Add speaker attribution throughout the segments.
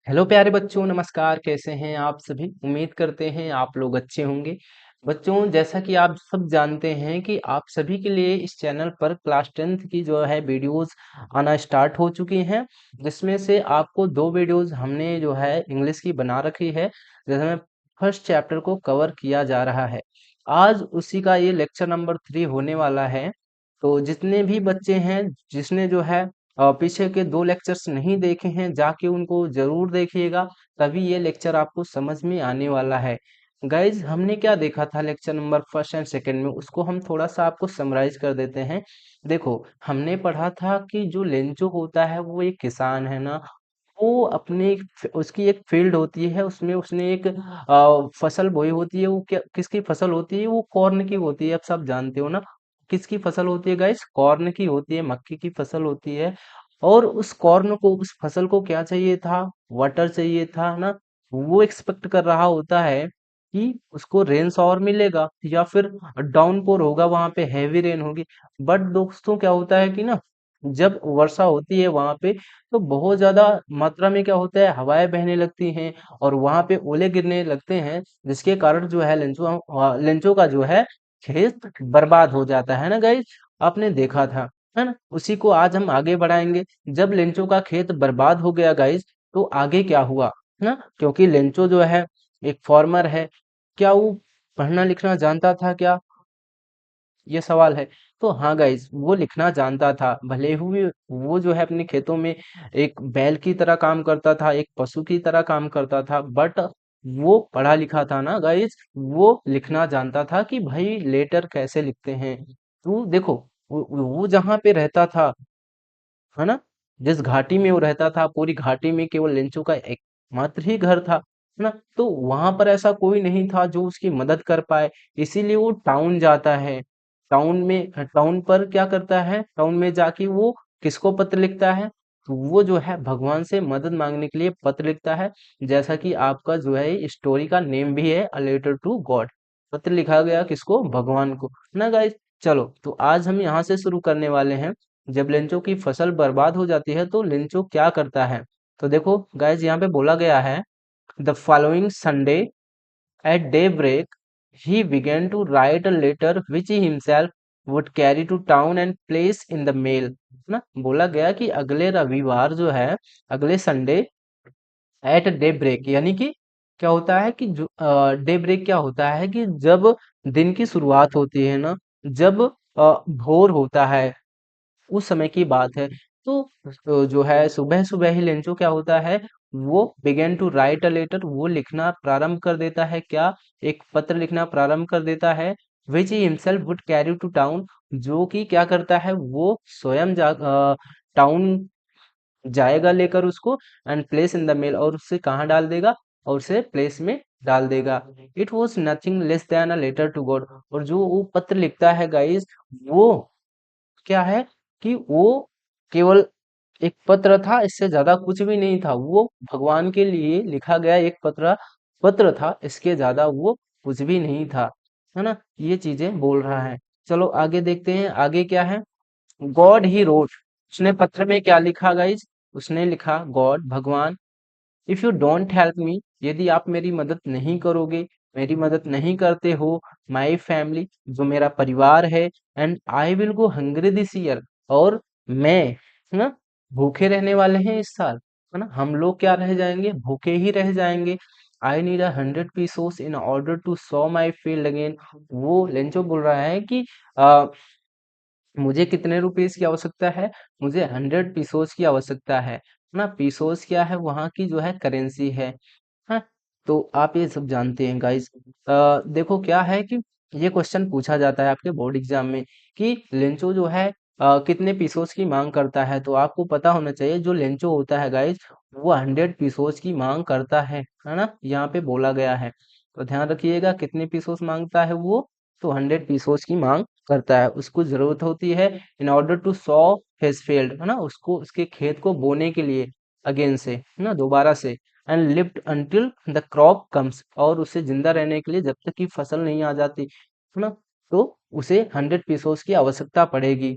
Speaker 1: Hello प्यारे बच्चों, नमस्कार। कैसे हैं आप सभी? उम्मीद करते हैं आप लोग अच्छे होंगे। बच्चों, जैसा कि आप सब जानते हैं कि आप सभी के लिए इस चैनल पर क्लास 10th की जो है वीडियोस आना स्टार्ट हो चुकी हैं, जिसमें से आपको 2 वीडियोस हमने जो है इंग्लिश की बना रखी है, जिसमें फर्स्ट चैप्टर को कवर किया जा रहा है। आज उसी का ये लेक्चर नंबर 3 होने वाला है। तो जितने भी बच्चे हैं, जिसने जो है पीछे के 2 लेक्चर्स नहीं देखे हैं, जाके उनको ज़रूर देखिएगा, तभी ये लेक्चर आपको समझ में आने वाला है। गाइज़, हमने क्या देखा था lecture number first and second में, उसको हम थोड़ा-सा आपको समराइज़ कर देते हैं। देखो, हमने पढ़ा था कि जो लेंचो होता है वो एक किसान है ना, वो अपने उसकी एक फील्ड होती है, उसमें उसने एक फसल बोई होती है। वो क्या किसकी फसल होती है? वो कॉर्न की होती है। आप सब जानते हो ना, किसकी फसल होती है गाइस? कॉर्न की होती है, मक्की की फसल होती है। और उस कॉर्न को, उस फसल को क्या चाहिए था? वाटर चाहिए था ना। वो एक्सपेक्ट कर रहा होता है कि उसको रेन शॉवर मिलेगा या फिर डाउनपोर होगा, वहां पे हैवी रेन होगी। बट दोस्तों, क्या होता है कि ना, जब वर्षा होती है वहां पे, तो बहुत ज्यादा मात्रा में क्या होता है, हवाएं बहने लगती हैं और वहां पे ओले गिरने लगते हैं, जिसके कारण जो है लेंचो का जो है खेत बर्बाद हो जाता है ना गाइस। आपने देखा था, है ना। उसी को आज हम आगे बढ़ाएंगे। जब लेंचो का खेत बर्बाद हो गया गाइस, तो आगे क्या हुआ ना, क्योंकि लेंचो जो है एक फार्मर है। क्या वो पढ़ना लिखना जानता था क्या? ये सवाल है। तो हाँ गाइस, वो लिखना जानता था। भले हुए वो जो है अपने खेतों में एक बैल की तरह काम करता था, एक पशु की तरह काम करता था, बट वो पढ़ा लिखा था ना गाइस। वो लिखना जानता था कि भाई लेटर कैसे लिखते हैं। तो देखो, वो जहाँ पे रहता था, है ना, जिस घाटी में वो रहता था, पूरी घाटी में केवल लेंचो का एकमात्र ही घर था, है ना। तो वहां पर ऐसा कोई नहीं था जो उसकी मदद कर पाए। इसीलिए वो टाउन जाता है। टाउन पर क्या करता है? टाउन में जाके वो किसको पत्र लिखता है? तो वो जो है भगवान से मदद मांगने के लिए पत्र लिखता है। जैसा कि आपका जो है स्टोरी का नेम भी है, अ लेटर टू गॉड। पत्र लिखा गया किसको? भगवान को, है ना गाइस। चलो, तो आज हम यहाँ से शुरू करने वाले हैं। जब लेंचो की फसल बर्बाद हो जाती है तो लेंचो क्या करता है? तो देखो गाइज, यहाँ पे बोला गया है, the following Sunday at daybreak he began to write a letter which he himself would carry to town and place in the mail. ना, बोला गया कि अगले रविवार जो है, अगले संडे, एट डे ब्रेक, यानी कि क्या होता है कि जो डे ब्रेक क्या होता है कि जब दिन की शुरुआत होती है ना, जब भोर होता है, उस समय की बात है। तो जो है सुबह सुबह ही लेंचो क्या होता है, वो began to write a letter, वो लिखना प्रारंभ कर देता है। क्या? एक पत्र लिखना प्रारंभ कर देता है। Which he himself would carry to town, जो कि क्या करता है, वो स्वयं टाउन जाएगा लेकर उसको, and place in the mail, और उससे कहाँ डाल देगा? और उसे प्लेस में डाल देगा। It was nothing less than a letter to God. और जो वो पत्र लिखता है गाइस, वो क्या है कि वो केवल एक पत्र था, इससे ज्यादा कुछ भी नहीं था। वो भगवान के लिए लिखा गया एक पत्र पत्र था, इसके ज्यादा वो कुछ भी नहीं था, है ना। ये चीजें बोल रहा है। चलो आगे देखते हैं, आगे क्या है। गॉड ही रोट, उसने पत्र में क्या लिखा गाइज? उसने लिखा, गॉड, भगवान, if you don't help me, यदि आप मेरी मदद नहीं करोगे, मेरी मदद नहीं करते हो, माई फैमिली, जो मेरा परिवार है, and I will go hungry this year, और मैं, है ना, भूखे रहने वाले हैं इस साल, है ना। हम लोग क्या रह जाएंगे? भूखे ही रह जाएंगे। I need 100 pesos in order to sow my field again. वो लेंचो बोल रहा है कि मुझे कितने रुपीस की आवश्यकता है? मुझे 100 पीसोस की आवश्यकता है ना। पीसोस क्या है? वहाँ की जो है करेंसी है। हाँ, तो आप ये सब जानते हैं गाइस। देखो क्या है कि ये क्वेश्चन पूछा जाता है आपके बोर्ड एग्जाम में कि लेंचो जो है कितने पीसोस की मांग करता है। तो आपको पता होना चाहिए, जो लेंचो होता है गाइस, वो 100 पीसोस की मांग करता है ना। यहाँ पे बोला गया है, तो ध्यान रखिएगा कितने पीसोस मांगता है वो। तो 100 पीसोस की मांग करता है। उसको जरूरत होती है in order to sow his field, है ना, उसको उसके खेत को बोने के लिए, अगेन से, है ना, दोबारा से, and lived until the crop comes, और उसे जिंदा रहने के लिए जब तक कि फसल नहीं आ जाती, है ना, तो उसे 100 पीसोस की आवश्यकता पड़ेगी।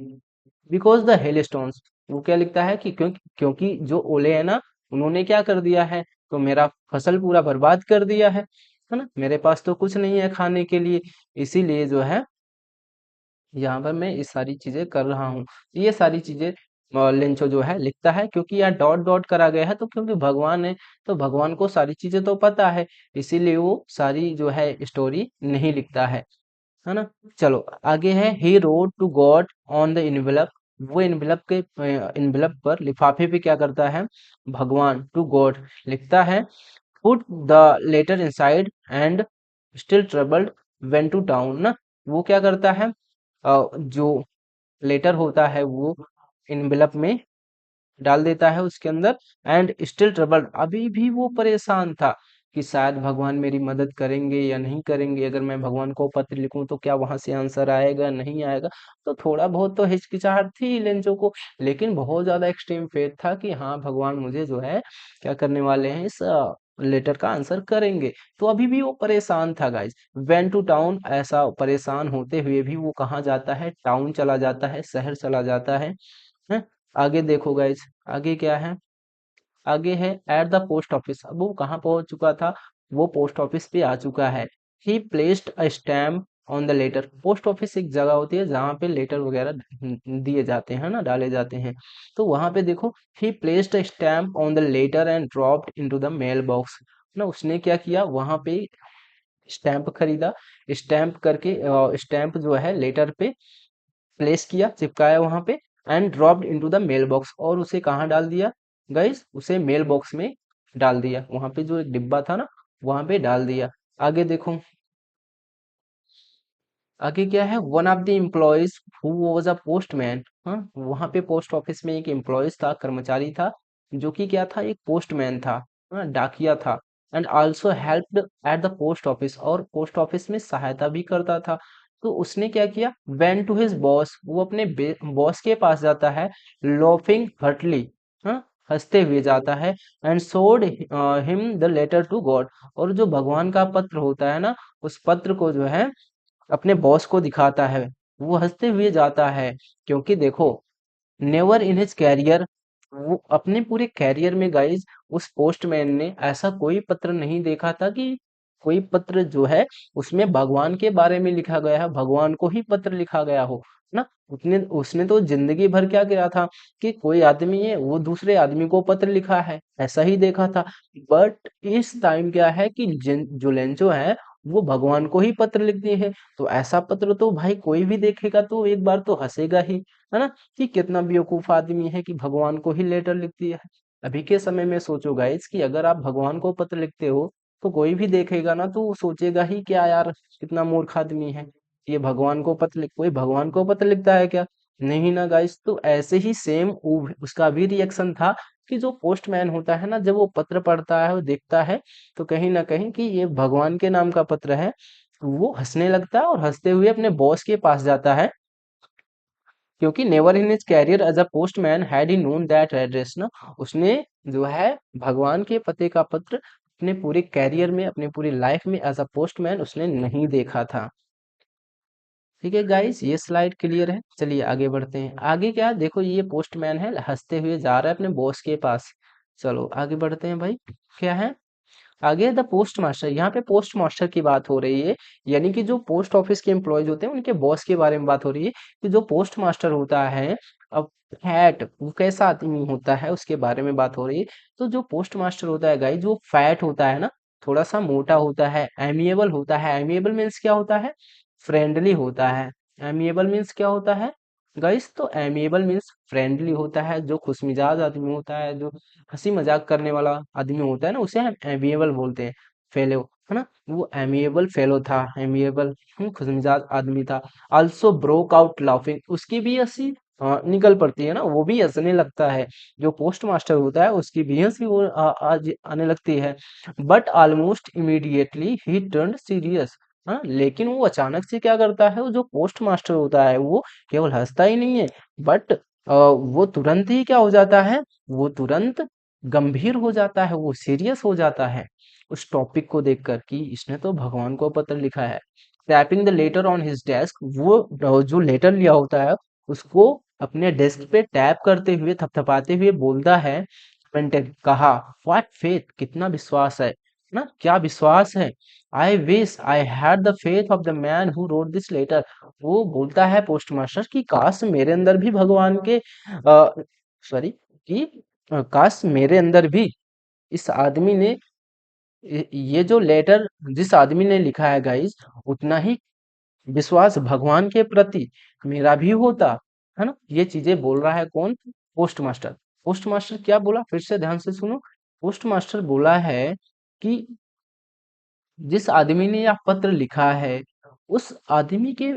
Speaker 1: बिकॉज द हेल स्टोन्स, वो क्या लिखता है कि क्योंकि क्योंकि जो ओले है ना, उन्होंने क्या कर दिया है, तो मेरा फसल पूरा बर्बाद कर दिया है ना। मेरे पास तो कुछ नहीं है खाने के लिए, इसीलिए जो है यहाँ पर मैं इस सारी चीजें कर रहा हूँ। ये सारी चीजें लिंचो जो है लिखता है, क्योंकि यहाँ डॉट डॉट करा गया है, तो क्योंकि भगवान है तो भगवान को सारी चीजें तो पता है, इसीलिए वो सारी जो है स्टोरी नहीं लिखता है ना। चलो आगे है, he wrote to God on the envelope. वो इनवेलप के इनवेलप पर लिफाफे पे क्या करता है, भगवान टू गॉड लिखता है। Put the letter inside and still troubled went to town ना। वो क्या करता है, जो लेटर होता है वो इनवेलप में डाल देता है उसके अंदर, एंड स्टिल ट्रबल्ड, अभी भी वो परेशान था कि शायद भगवान मेरी मदद करेंगे या नहीं करेंगे, अगर मैं भगवान को पत्र लिखूं तो क्या वहां से आंसर आएगा नहीं आएगा। तो थोड़ा बहुत तो हिचकिचाहट थी लेंचो को, लेकिन बहुत ज्यादा एक्सट्रीम फेथ था कि हाँ भगवान मुझे जो है क्या करने वाले हैं, इस लेटर का आंसर करेंगे। तो अभी भी वो परेशान था गाइज। वेन टू टाउन, ऐसा परेशान होते हुए भी वो कहाँ जाता है, टाउन चला जाता है, शहर चला जाता है। आगे देखो गाइज, आगे क्या है, आगे है एट द पोस्ट ऑफिस। अब वो कहाँ पहुंच चुका था, वो पोस्ट ऑफिस पे आ चुका है। He placed a stamp on the letter. Post office एक जगह होती है जहाँ पे लेटर वगैरह दिए जाते हैं ना, डाले जाते हैं। तो वहां पे देखो, he placed a stamp on the letter and dropped into the mail box ना। उसने क्या किया, वहां पे स्टैम्प खरीदा, स्टैम्प करके स्टैम्प जो है लेटर पे प्लेस किया, चिपकाया वहां पे, and dropped into the mail box, और उसे कहाँ डाल दिया गाइस, उसे मेल बॉक्स में डाल दिया, वहां पे जो एक डिब्बा था ना वहां पे डाल दिया। आगे देखो, आगे क्या है, one of the employees who was a postman. हाँ, वहां पे पोस्ट ऑफिस में एक एम्प्लॉयज था, कर्मचारी था, जो कि क्या था, एक पोस्टमैन था, हाँ डाकिया था। And also helped at the post office, और पोस्ट ऑफिस में सहायता भी करता था। तो उसने क्या किया, वेंट टू हिज बॉस, वो अपने बॉस के पास जाता है, लॉफिंग हर्टली, हाँ हंसते हुए जाता है, and showed him the letter to God, और जो भगवान का पत्र होता है ना, उस पत्र को जो है अपने बॉस को दिखाता है। वो हंसते हुए जाता है, क्योंकि देखो, नेवर इन हिज कैरियर, वो अपने पूरे कैरियर में गाइज उस पोस्टमैन ने ऐसा कोई पत्र नहीं देखा था कि कोई पत्र जो है उसमें भगवान के बारे में लिखा गया है, भगवान को ही पत्र लिखा गया हो ना। उसने उसने तो जिंदगी भर क्या किया था कि कोई आदमी है वो दूसरे आदमी को पत्र लिखा है, ऐसा ही देखा था। बट इस टाइम क्या है कि जो लेंचो है वो भगवान को ही पत्र लिखती है। तो ऐसा पत्र तो भाई कोई भी देखेगा तो एक बार तो हंसेगा ही, है ना, कि कितना बेवकूफ आदमी है कि भगवान को ही लेटर लिख दिया है। अभी के समय में सोचो गाइस कि अगर आप भगवान को पत्र लिखते हो तो कोई भी देखेगा ना तो वो सोचेगा ही क्या यार, कितना मूर्ख आदमी है, ये भगवान को पत्र लिख, कोई भगवान को पत्र लिखता है क्या, नहीं ना गाइस। तो ऐसे ही सेम उसका भी रिएक्शन था कि जो पोस्टमैन होता है ना, जब वो पत्र पढ़ता है वो देखता है तो कहीं ना कहीं कि ये भगवान के नाम का पत्र है, तो वो हंसने लगता है और हंसते हुए अपने बॉस के पास जाता है, क्योंकि never in his career as a postman had he known that address ना। उसने जो है भगवान के पते का पत्र अपने पूरे कैरियर में, अपने पूरी लाइफ में एज अ पोस्टमैन उसने नहीं देखा था। ठीक है गाइस, ये स्लाइड क्लियर है। चलिए आगे बढ़ते हैं। आगे क्या देखो, ये पोस्टमैन है, हंसते हुए जा रहा है अपने बॉस के पास। चलो आगे बढ़ते हैं भाई। क्या है आगे, द पोस्ट मास्टर। यहाँ पे पोस्ट मास्टर की बात हो रही है, यानी कि जो पोस्ट ऑफिस के एम्प्लॉयज होते हैं उनके बॉस के बारे में बात हो रही है, कि जो पोस्ट मास्टर होता है, अब फैट वो कैसा आदमी होता है उसके बारे में बात हो रही है। तो जो पोस्ट मास्टर होता है गाइस, जो फैट होता है ना, थोड़ा सा मोटा होता है, एमिएबल होता है। एमिएबल मीन्स क्या होता है, फ्रेंडली होता है। एमिएबल मीन्स क्या होता है गाइस, तो एमिएबल मीन्स फ्रेंडली होता है, जो खुशमिजाज आदमी होता है, जो हंसी मजाक करने वाला आदमी होता है ना, उसे हम एमिएबल बोलते हैं, फेलो, है ना। वो एमिएबल फेलो था, एमिएबल खुशमिजाज आदमी था। आल्सो ब्रोक आउट लाफिंग, उसकी भी हंसी निकल पड़ती है ना, वो भी हंसने लगता है। जो पोस्ट मास्टर होता है उसकी भी हंसी वो आज आने लगती है। But almost immediately he turn serious. हाँ, लेकिन वो अचानक से क्या करता है, वो जो पोस्ट मास्टर होता है वो केवल हंसता ही नहीं है, बट वो तुरंत ही क्या हो जाता है, वो तुरंत गंभीर हो जाता है, वो सीरियस हो जाता है उस टॉपिक को देखकर कि इसने तो भगवान को पत्र लिखा है। Tapping the later on his desk, वो जो लेटर लिया होता है उसको अपने डेस्क पे टैप करते हुए, थपथपाते हुए बोलता है, मेंटेन कहा, व्हाट फेथ, कितना विश्वास है ना, क्या विश्वास है। I wish I had the faith of the man who wrote this letter. वो बोलता है पोस्ट मास्टर कि काश मेरे अंदर भी भगवान के सॉरी कि काश मेरे अंदर भी इस आदमी ने ये जो लेटर जिस आदमी ने लिखा है गाइस, उतना ही विश्वास भगवान के प्रति मेरा भी होता, है ना। ये चीजें बोल रहा है कौन, पोस्ट मास्टर। पोस्ट मास्टर क्या बोला, फिर से ध्यान से सुनो। पोस्ट मास्टर बोला है कि जिस आदमी ने यह पत्र लिखा है, उस आदमी के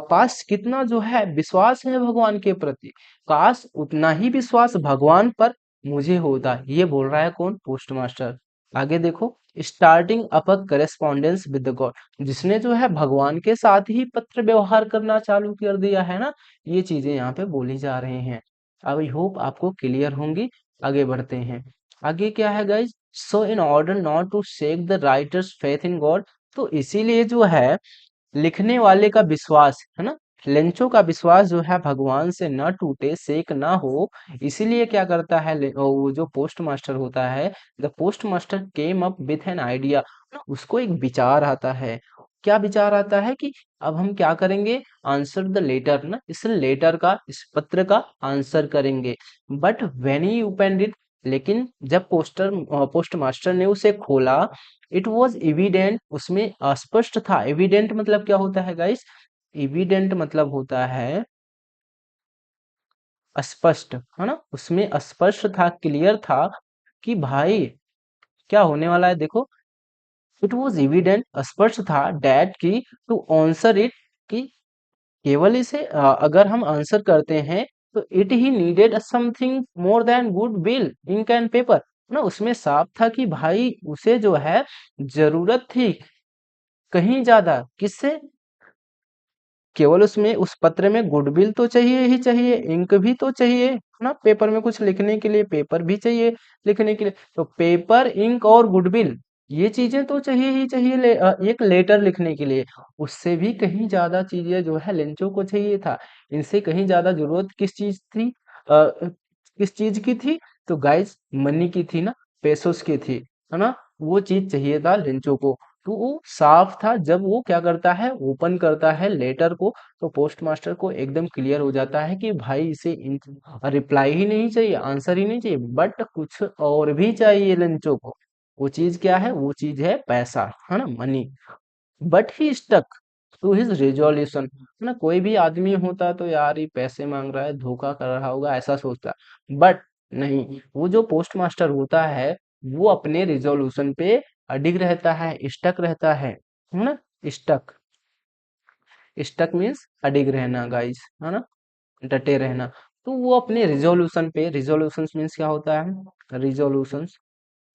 Speaker 1: पास कितना जो है विश्वास है भगवान के प्रति, काश उतना ही विश्वास भगवान पर मुझे होता। ये बोल रहा है कौन, पोस्ट मास्टर। आगे देखो, starting up a correspondence with the God, जिसने जो है भगवान के साथ ही पत्र व्यवहार करना चालू कर दिया है ना। ये चीजें यहाँ पे बोली जा रही हैं। आई होप आपको क्लियर होंगी। आगे बढ़ते हैं। आगे क्या है guys, so in order not to shake the writer's faith in God, तो इसीलिए जो है लिखने वाले का विश्वास, है ना, लेंचो का विश्वास जो है भगवान से न टूटे, सेक ना हो, इसीलिए क्या करता है वो जो पोस्ट मास्टर होता है, the post master came up with an idea, उसको एक विचार आता है। क्या विचार आता है कि अब हम क्या करेंगे, आंसर द लेटर ना, इस लेटर का, इस पत्र का आंसर करेंगे। But when he opened it, लेकिन जब पोस्ट मास्टर ने उसे खोला, इट वॉज एविडेंट, उसमें अस्पष्ट था। एविडेंट मतलब क्या होता है गाइस, एविडेंट मतलब होता है स्पष्ट, है ना, उसमें स्पष्ट था, क्लियर था कि भाई क्या होने वाला है। देखो, इट वॉज एविडेंट, स्पष्ट था, डैट की टू आंसर इट, कि केवल इसे अगर हम आंसर करते हैं तो it he needed something more than good will ink and paper, ना, उसमें साफ था कि भाई उसे जो है जरूरत थी कहीं ज्यादा, किससे, केवल उसमें उस पत्र में गुडविल तो चाहिए ही चाहिए, इंक भी तो चाहिए, है ना, पेपर में कुछ लिखने के लिए पेपर भी चाहिए लिखने के लिए, तो पेपर, इंक और गुडविल, ये चीजें तो चाहिए ही चाहिए एक लेटर लिखने के लिए। उससे भी कहीं ज्यादा चीजें जो है लेंचो को चाहिए था। इनसे कहीं ज्यादा जरूरत किस चीज थी, किस चीज की थी, तो गाइस मनी की थी ना, पेसोस की थी, है ना, वो चीज चाहिए था लेंचो को। तो वो साफ था, जब वो क्या करता है, ओपन करता है लेटर को, तो पोस्ट मास्टर को एकदम क्लियर हो जाता है कि भाई इसे रिप्लाई ही नहीं चाहिए, आंसर ही नहीं चाहिए, बट कुछ और भी चाहिए लंचो को। वो चीज क्या है, वो चीज है पैसा, है ना, money. But he stuck to his resolution, है ना, कोई भी आदमी होता तो यार ये पैसे मांग रहा है, धोखा कर रहा होगा, ऐसा सोचता। बट नहीं, वो जो पोस्ट मास्टर होता है, वो अपने रिजोल्यूशन पे अडिग रहता है, स्टक रहता है ना। स्टक, स्टक मीन्स अडिग रहना गाइस, है ना, डटे रहना। तो वो अपने रिजोल्यूशन पे, रिजोल्यूशन मीन्स क्या होता है, रिजोल्यूशंस,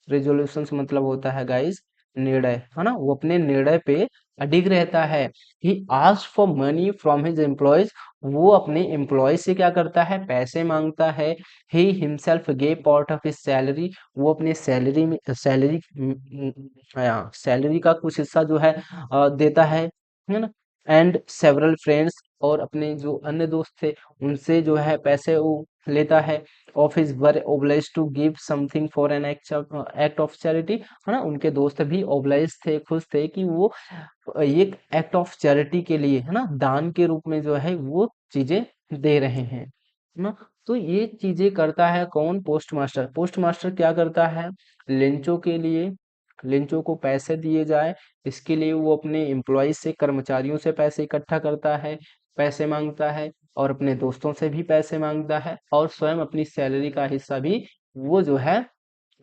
Speaker 1: रेजोल्यूशंस मतलब होता है गाइस निर्णय, है ना, वो अपने निर्णय पे अडिग रहता है। He asks for money from his employees, वो अपने एम्प्लॉय से क्या करता है, पैसे मांगता है। He himself gave part of his salary, वो अपने सैलरी में, सैलरी का कुछ हिस्सा जो है देता है ना। एंड सेवरल फ्रेंड्स, और अपने जो अन्य दोस्त थे उनसे जो है पैसे वो लेता है। Office were obliged to give something for an act of charity, है ना, उनके दोस्त भी ओब्लाइज थे, खुश थे कि वो एक एक्ट ऑफ चैरिटी के लिए, है ना, दान के रूप में जो है वो चीजें दे रहे हैं, है ना। तो ये चीजें करता है कौन, पोस्ट मास्टर। पोस्ट मास्टर क्या करता है, लेंचो के लिए, लेंचो को पैसे दिए जाए, इसके लिए वो अपने एम्प्लॉय से, कर्मचारियों से पैसे इकट्ठा करता है, पैसे मांगता है, और अपने दोस्तों से भी पैसे मांगता है, और स्वयं अपनी सैलरी का हिस्सा भी वो जो है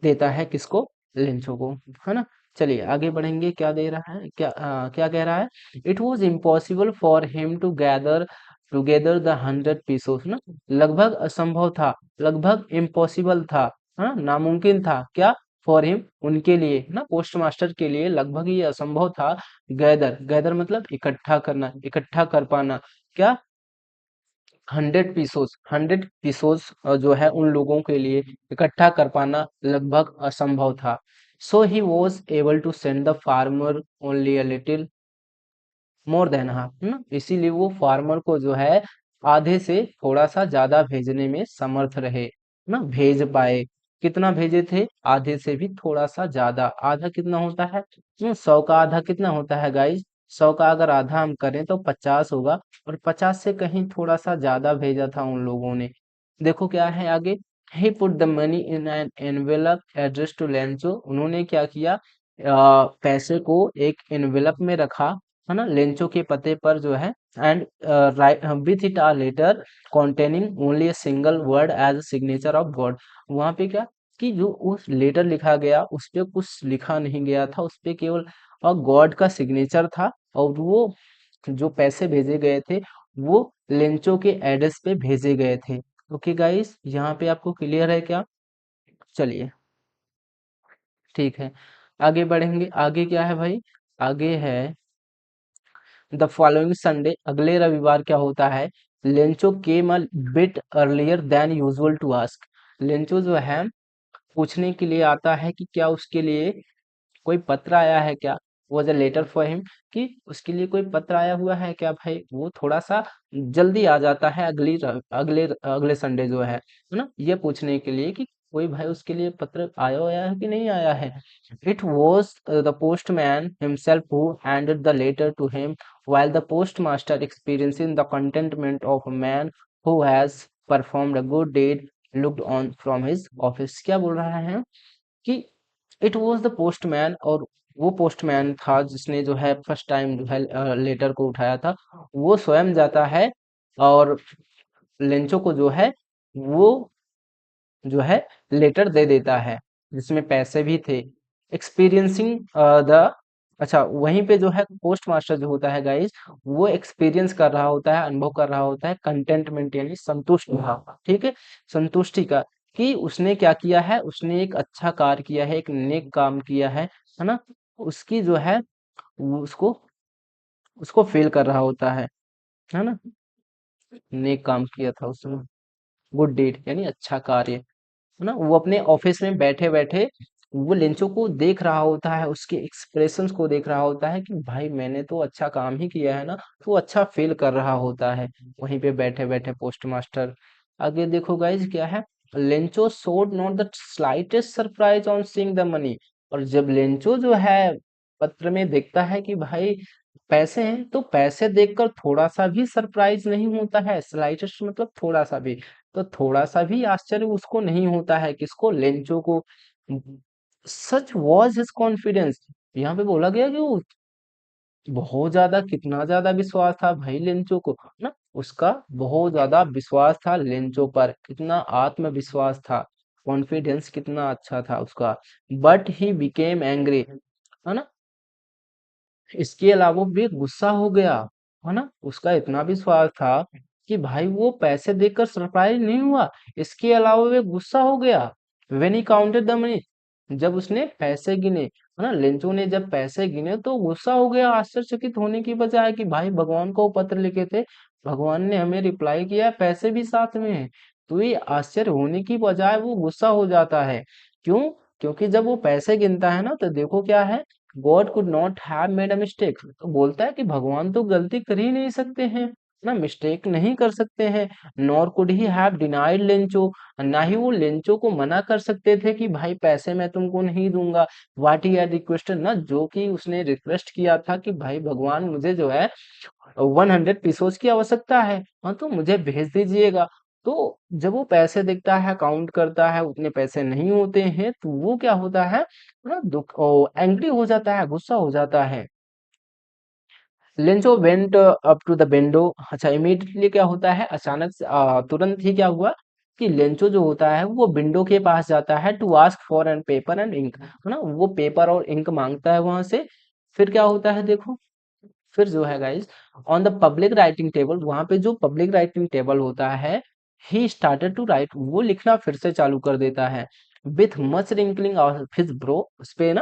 Speaker 1: देता है, किसको, लिंचो को, है ना। चलिए आगे बढ़ेंगे, क्या दे रहा है, क्या कह रहा है, it was impossible for him to gather together the 100 pesos ना, लगभग असंभव था, लगभग इम्पॉसिबल था, है ना, नामुमकिन था, क्या, फॉर हिम, उनके लिए, है ना, पोस्ट मास्टर के लिए लगभग ये असंभव था। गैदर, गैदर मतलब इकट्ठा करना, इकट्ठा कर पाना, क्या, 100 पीसोस, 100 पीसोस जो है उन लोगों के लिए इकट्ठा कर पाना लगभग असंभव था। So he was able to send the farmer only a little more than half, है ना, इसीलिए वो फार्मर को जो है आधे से थोड़ा सा ज्यादा भेजने में समर्थ रहे, ना, भेज पाए। कितना भेजे थे? आधे से भी थोड़ा सा ज्यादा। आधा कितना होता है? 100 का आधा कितना होता है गाइज? 100 का अगर आधा हम करें तो 50 होगा, और 50 से कहीं थोड़ा सा ज्यादा भेजा था उन लोगों ने। देखो क्या है आगे। He put the money in an envelope address to Lencho. उन्होंने क्या किया, पैसे को एक एनवेलप में रखा, है ना, लेंचो के पते पर जो है। And with it a letter containing only a single word as a signature of God। वहां पे क्या, कि जो उस लेटर लिखा गया उस पे कुछ लिखा नहीं गया था, उस पे केवल गॉड का सिग्नेचर था। और वो जो पैसे भेजे गए थे वो लेंचो के एड्रेस पे भेजे गए थे। ओके गाइस, यहाँ पे आपको क्लियर है क्या? चलिए, ठीक है, आगे बढ़ेंगे। आगे क्या है भाई? आगे है द फॉलोइंग संडे। अगले रविवार क्या होता है? Lencho came a bit earlier than usual to ask. Lencho जो है पूछने के लिए आता है कि क्या उसके लिए कोई पत्र आया है क्या। Was a letter for him, कि उसके लिए कोई पत्र आया हुआ है क्या भाई। वो थोड़ा सा जल्दी आ जाता है अगले अगले संडे जो है ना, ये पूछने के लिए कि कोई भाई उसके लिए पत्र आया हुआ है कि नहीं आया है। It was the postman himself who handed the letter to him, while the postmaster experiencing the contentment of a man who has performed a good deed looked on from his office। क्या बोल रहा है कि it was the postman, और वो postman था जिसने जो है फर्स्ट टाइम जो है लेटर को उठाया था। वो स्वयं जाता है और लेंचो को जो है वो जो है लेटर दे देता है, जिसमें पैसे भी थे। एक्सपीरियंसिंग द, अच्छा वहीं पे जो है पोस्ट मास्टर जो होता है गाइज, वो एक्सपीरियंस कर रहा होता है, अनुभव कर रहा होता है कंटेंटमेंट यानी संतुष्ट भाव, ठीक है, संतुष्टि का, कि उसने क्या किया है, उसने एक अच्छा कार्य किया है, एक नेक काम किया है ना। उसकी जो है वो उसको उसको फील कर रहा होता है ना, नेक काम किया था उसने, गुड डीड यानी अच्छा कार्य, है ना। वो अपने ऑफिस में बैठे बैठे वो लेंचो को देख रहा होता है, उसके एक्सप्रेशंस को देख रहा होता है कि भाई मैंने तो अच्छा काम ही किया है ना, तो वो अच्छा फील कर रहा होता है वहीं पे बैठे बैठे पोस्ट मास्टर। आगे देखो गाइज क्या है। Lencho showed not the slightest surprise on seeing the money. और जब लेंचो जो है पत्र में देखता है कि भाई पैसे हैं, तो पैसे देखकर थोड़ा सा भी सरप्राइज नहीं होता है। स्लाइटेस्ट मतलब थोड़ा सा भी, तो थोड़ा सा भी आश्चर्य उसको नहीं होता है, किसको, लेंचो को। सच वॉज हिज कॉन्फिडेंस। यहाँ पे बोला गया कि वो बहुत ज्यादा, कितना ज्यादा विश्वास था भाई लेंचो को, ना, उसका बहुत ज्यादा विश्वास था लेंचो पर, कितना आत्मविश्वास था, कॉन्फिडेंस कितना अच्छा था उसका। बट ही बिकेम एंग्री, है ना, इसके अलावा भी गुस्सा हो गया, है ना। उसका इतना विश्वास था कि भाई वो पैसे देखकर सरप्राइज नहीं हुआ, इसके अलावा वे गुस्सा हो गया। When he counted the money, जब उसने पैसे गिने, है ना, लेंचो ने जब पैसे गिने तो गुस्सा हो गया, आश्चर्यचकित होने की बजाय कि भाई भगवान को पत्र लिखे थे, भगवान ने हमें रिप्लाई किया, पैसे भी साथ में है। तो ये आश्चर्य होने की बजाय वो गुस्सा हो जाता है। क्यों? क्योंकि जब वो पैसे गिनता है ना, तो देखो क्या है, God could not have made a mistake. तो बोलता है कि भगवान तो गलती कर ही नहीं सकते हैं ना, मिस्टेक नहीं कर सकते हैं। Nor could he have denied Lencho, ना ही वो लेंचो को मना कर सकते थे कि भाई पैसे मैं तुमको नहीं दूंगा। व्हाट ही हैड रिक्वेस्टेड, ना, जो कि उसने रिक्वेस्ट किया था कि भाई भगवान मुझे जो है 100 पीसोस की आवश्यकता है, हाँ तो मुझे भेज दीजिएगा। तो जब वो पैसे देखता है, काउंट करता है, उतने पैसे नहीं होते हैं, तो वो क्या होता है ना, दुख, एंग्री हो जाता है, गुस्सा हो जाता है। Lencho went up to the window. अच्छा, इमीडिएटली क्या होता है, अचानक से तुरंत ही क्या हुआ कि लेंचो जो होता है वो विंडो के पास जाता है to ask for an paper and ink, है ना, वो पेपर और इंक मांगता है वहां से। फिर क्या होता है देखो, फिर जो है guys, on the public writing table, वहां पे जो पब्लिक राइटिंग टेबल होता है, ही स्टार्टेड टू राइट, वो लिखना फिर से चालू कर देता है। With much wrinkling of his bro, उस पे ना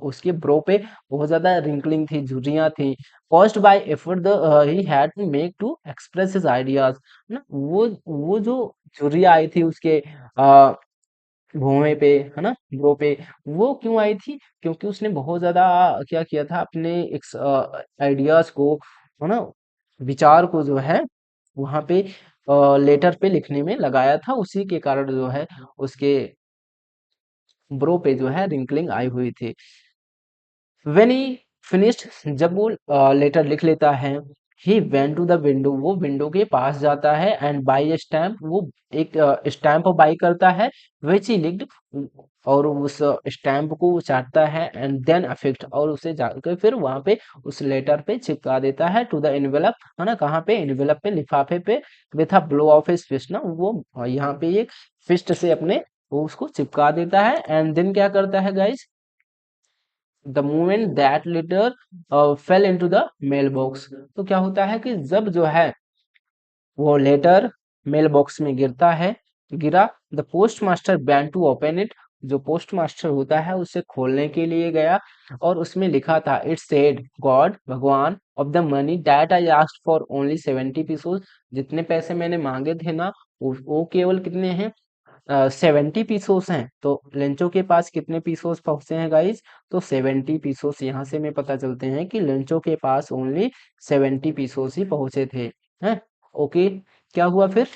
Speaker 1: उसके ब्रो पे बहुत ज्यादा रिंकलिंग थी, झुर्रियां थी। Caused by effort the he had to make to express his ideas, ना, वो जो झुर्रियां आई थी उसके भुवे पे, है ना, ब्रो पे, वो क्यों आई थी? क्योंकि उसने बहुत ज्यादा क्या किया था, अपने आइडियाज को, है ना, विचार को जो है वहां पे लेटर पे लिखने में लगाया था, उसी के कारण जो है उसके ब्रो पे जो है रिंकलिंग आई हुई थी। व्हेन ही फिनिश्ड, जब वो लेटर लिख लेता है, he went to the window, वो विंडो के पास जाता है, एंड बाई ए स्टैम्प, वो एक स्टैम्प बाई करता है, विच ही लिख्ड, और उस स्टैम्प को वो चाटता है, एंड देन अफेक्ट, और उसे जाकर फिर वहां पे उस लेटर पे चिपका देता है, टू द एनवेलप, है ना, कहाँ पे, एनवेलप पे, लिफाफे पे, with a blow of his fist, ना वो यहाँ पे एक फिस्ट से अपने वो उसको चिपका देता है, एंड देन क्या करता है guys, the moment that letter fell into the mail box, तो क्या होता है कि जब जो है वो लेटर मेल बॉक्स में गिरता है, गिरा, the post master began to open it, जो पोस्ट मास्टर होता है उसे खोलने के लिए गया, और उसमें लिखा था, इट सेड गॉड, भगवान, of the money that I asked for only 70 pesos, जितने पैसे मैंने मांगे थे ना, वो केवल कितने हैं, 70 पीसोस हैं। तो लेंचो के पास कितने पीसोस पहुंचे हैं गाइस, तो 70 पीसोस, यहाँ से हमें पता चलते हैं कि लेंचो के पास ओनली 70 पीसोस ही पहुंचे थे, हैं। ओके, क्या हुआ फिर,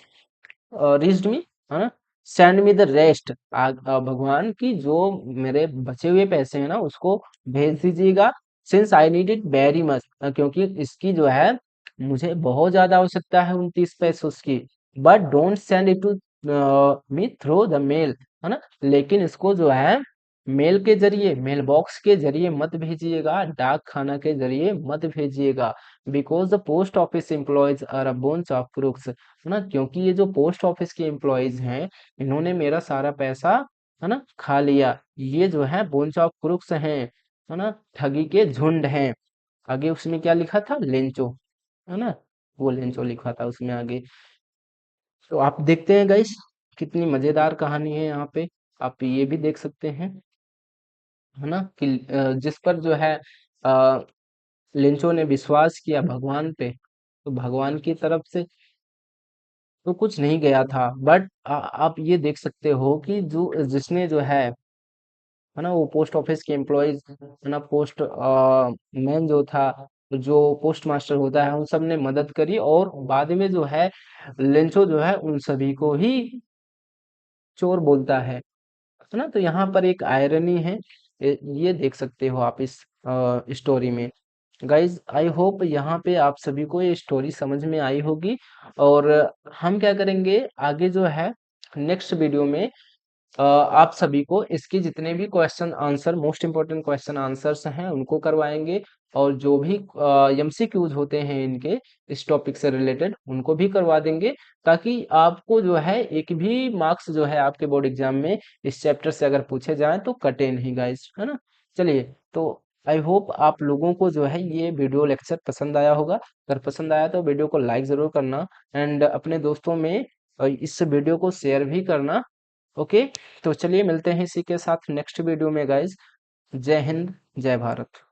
Speaker 1: रीच्ड मी, है ना, सेंड मी द रेस्ट, भगवान की जो मेरे बचे हुए पैसे हैं ना उसको भेज दीजिएगा, since I need it very much, क्योंकि इसकी जो है मुझे बहुत ज्यादा आवश्यकता है 29 पैसों की, but don't send it to me through the mail, है ना, लेकिन इसको जो है मेल के जरिए, मेल बॉक्स के जरिए मत भेजिएगा, डाक खाना के जरिए मत भेजिएगा, because the post office employees are a bunch of crooks, है ना, क्योंकि ये जो पोस्ट ऑफिस के एम्प्लॉयज हैं, इन्होंने मेरा सारा पैसा, है ना, खा लिया, ये जो है bunch ऑफ crooks हैं, है ना, ठगी के झुंड हैं। आगे उसमें क्या लिखा था, लेंचो, है ना, वो लेंचो लिखा था उसमें आगे। तो आप देखते हैं गाइस, कितनी मजेदार कहानी है यहाँ पे, आप ये भी देख सकते हैं, है ना, कि जिस पर जो है अ, लिंचो ने विश्वास किया भगवान पे, तो भगवान की तरफ से तो कुछ नहीं गया था, बट आप ये देख सकते हो कि जो जिसने जो है ना, वो पोस्ट ऑफिस के एम्प्लॉयज, है ना, पोस्ट मैन जो था, जो पोस्ट मास्टर होता है, उन सब ने मदद करी, और बाद में जो है लेंचो जो है उन सभी को ही चोर बोलता है ना, तो यहाँ पर एक आयरनी है, ये देख सकते हो आप इस स्टोरी में। गाइज आई होप यहाँ पे आप सभी को ये स्टोरी समझ में आई होगी, और हम क्या करेंगे आगे जो है नेक्स्ट वीडियो में, आप सभी को इसके जितने भी question answer, most important question answers हैं उनको करवाएंगे, और जो भी एमसीक्यूज होते हैं इनके इस टॉपिक से रिलेटेड उनको भी करवा देंगे, ताकि आपको जो है एक भी मार्क्स जो है आपके बोर्ड एग्जाम में इस चैप्टर से अगर पूछे जाएं तो कटे नहीं गाइस, है ना। चलिए, तो आई होप आप लोगों को जो है ये वीडियो लेक्चर पसंद आया होगा, अगर पसंद आया तो वीडियो को लाइक जरूर करना, एंड अपने दोस्तों में इस वीडियो को शेयर भी करना। ओके, तो चलिए मिलते हैं इसी के साथ नेक्स्ट वीडियो में गाइज। जय हिंद, जय भारत।